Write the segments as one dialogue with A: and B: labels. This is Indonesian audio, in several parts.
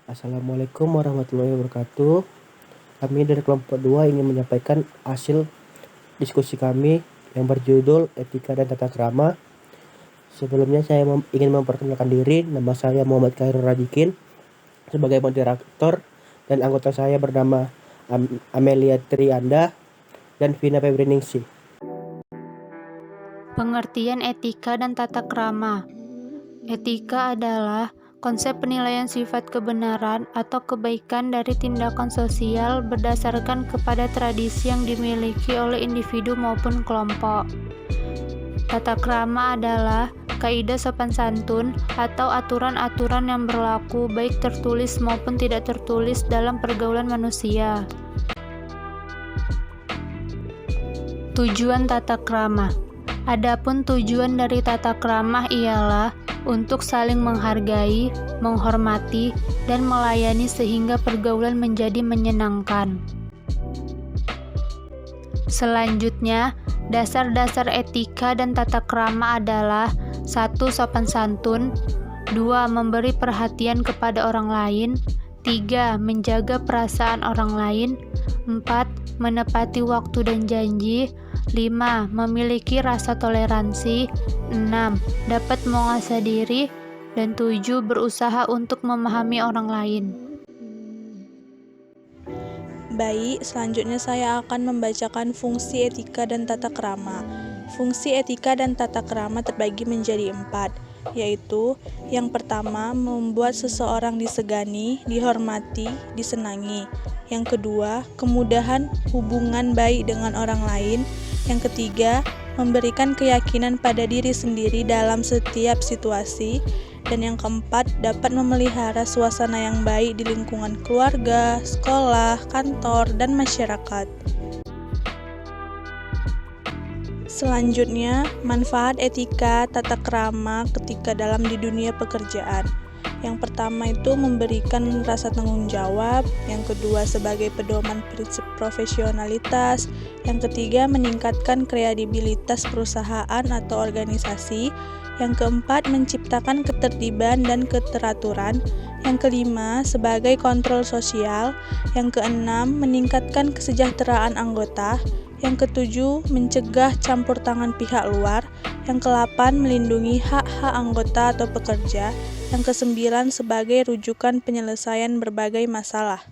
A: Assalamualaikum warahmatullahi wabarakatuh. Kami dari kelompok 2 ingin menyampaikan hasil diskusi kami yang berjudul Etika dan Tata Krama. Sebelumnya saya ingin memperkenalkan diri. Nama saya Muhammad Khairul Radikin sebagai moderator, dan anggota saya bernama Amelia Trianda dan Vina Febriningsih.
B: Pengertian etika dan tata krama. Etika adalah konsep penilaian sifat kebenaran atau kebaikan dari tindakan sosial berdasarkan kepada tradisi yang dimiliki oleh individu maupun kelompok. Tata krama adalah kaidah sopan santun atau aturan-aturan yang berlaku baik tertulis maupun tidak tertulis dalam pergaulan manusia. Tujuan tata krama. Adapun tujuan dari tata krama ialah untuk saling menghargai, menghormati, dan melayani sehingga pergaulan menjadi menyenangkan. Selanjutnya, dasar-dasar etika dan tata krama adalah 1. Sopan santun, 2. Memberi perhatian kepada orang lain, 3. Menjaga perasaan orang lain, 4. Menepati waktu dan janji, 5. Memiliki rasa toleransi, 6. Dapat menguasai diri, dan 7. Berusaha untuk memahami orang lain.
C: Baik, selanjutnya saya akan membacakan fungsi etika dan tata krama. Fungsi etika dan tata krama terbagi menjadi 4, yaitu yang pertama, membuat seseorang disegani, dihormati, disenangi. Yang kedua, kemudahan hubungan baik dengan orang lain. Yang ketiga, memberikan keyakinan pada diri sendiri dalam setiap situasi. Dan yang keempat, dapat memelihara suasana yang baik di lingkungan keluarga, sekolah, kantor, dan masyarakat. Selanjutnya, manfaat etika tata krama ketika dalam di dunia pekerjaan. Yang pertama itu memberikan rasa tanggung jawab, yang kedua sebagai pedoman prinsip profesionalitas, yang ketiga meningkatkan kredibilitas perusahaan atau organisasi, yang keempat menciptakan ketertiban dan keteraturan, yang kelima sebagai kontrol sosial, yang keenam meningkatkan kesejahteraan anggota, yang ketujuh mencegah campur tangan pihak luar, yang ke-8 melindungi hak-hak anggota atau pekerja, yang ke-9 sebagai rujukan penyelesaian berbagai masalah.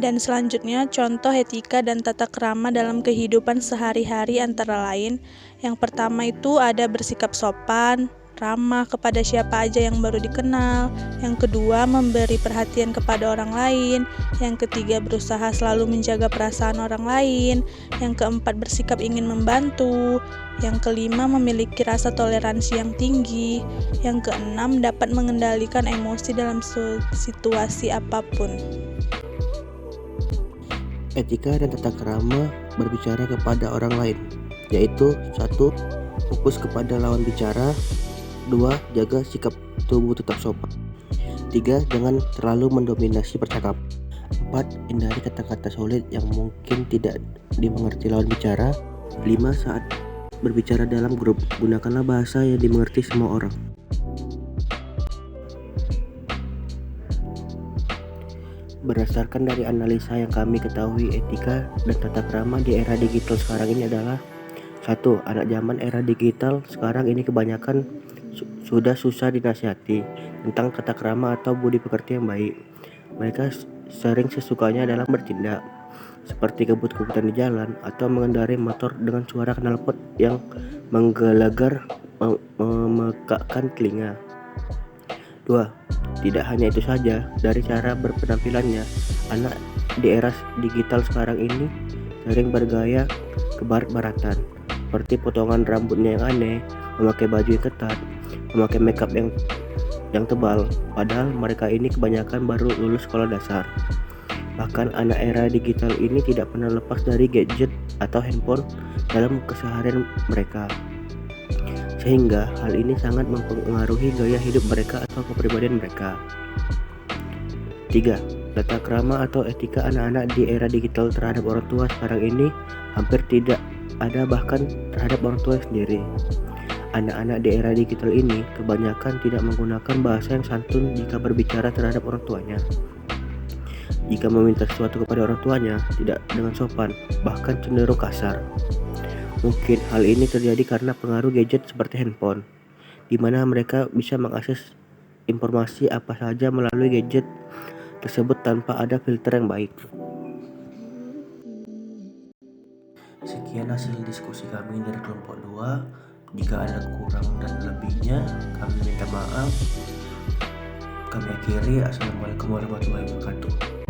C: Dan selanjutnya contoh etika dan tata krama dalam kehidupan sehari-hari antara lain. Yang pertama itu ada bersikap sopan, ramah kepada siapa aja yang baru dikenal. Yang kedua, memberi perhatian kepada orang lain. Yang ketiga, berusaha selalu menjaga perasaan orang lain. Yang keempat, bersikap ingin membantu. Yang kelima, memiliki rasa toleransi yang tinggi. Yang keenam, dapat mengendalikan emosi dalam situasi apapun.
A: Etika dan tata krama berbicara kepada orang lain, yaitu 1. Fokus kepada lawan bicara, 2. Jaga sikap tubuh tetap sopan, 3. Jangan terlalu mendominasi percakapan, 4. Hindari kata-kata sulit yang mungkin tidak dimengerti lawan bicara, 5. Saat berbicara dalam grup, gunakanlah bahasa yang dimengerti semua orang. Berdasarkan dari analisa yang kami ketahui, etika dan tata krama di era digital sekarang ini adalah 1. Anak zaman era digital sekarang ini kebanyakan sudah susah dinasihati tentang tata krama atau budi pekerti yang baik. Mereka sering sesukanya dalam bertindak, seperti kebut-kebutan di jalan atau mengendarai motor dengan suara knalpot yang menggelegar memekakkan telinga. 2. Tidak hanya itu saja, dari cara berpenampilannya, anak di era digital sekarang ini sering bergaya kebarat-baratan, seperti potongan rambutnya yang aneh, memakai baju yang ketat, memakai makeup yang tebal, padahal mereka ini kebanyakan baru lulus sekolah dasar. Bahkan anak era digital ini tidak pernah lepas dari gadget atau handphone dalam keseharian mereka, sehingga hal ini sangat mempengaruhi gaya hidup mereka atau kepribadian mereka. 3. Tata krama atau etika anak-anak di era digital terhadap orang tua sekarang ini hampir tidak ada, bahkan terhadap orang tua sendiri. Anak-anak di era digital ini kebanyakan tidak menggunakan bahasa yang santun jika berbicara terhadap orang tuanya. Jika meminta sesuatu kepada orang tuanya, tidak dengan sopan, bahkan cenderung kasar. Mungkin hal ini terjadi karena pengaruh gadget seperti handphone, di mana mereka bisa mengakses informasi apa saja melalui gadget tersebut tanpa ada filter yang baik. Sekian hasil diskusi kami dari kelompok 2. Jika ada kurang dan lebihnya, kami minta maaf. Kami akhiri. Assalamualaikum warahmatullahi wabarakatuh.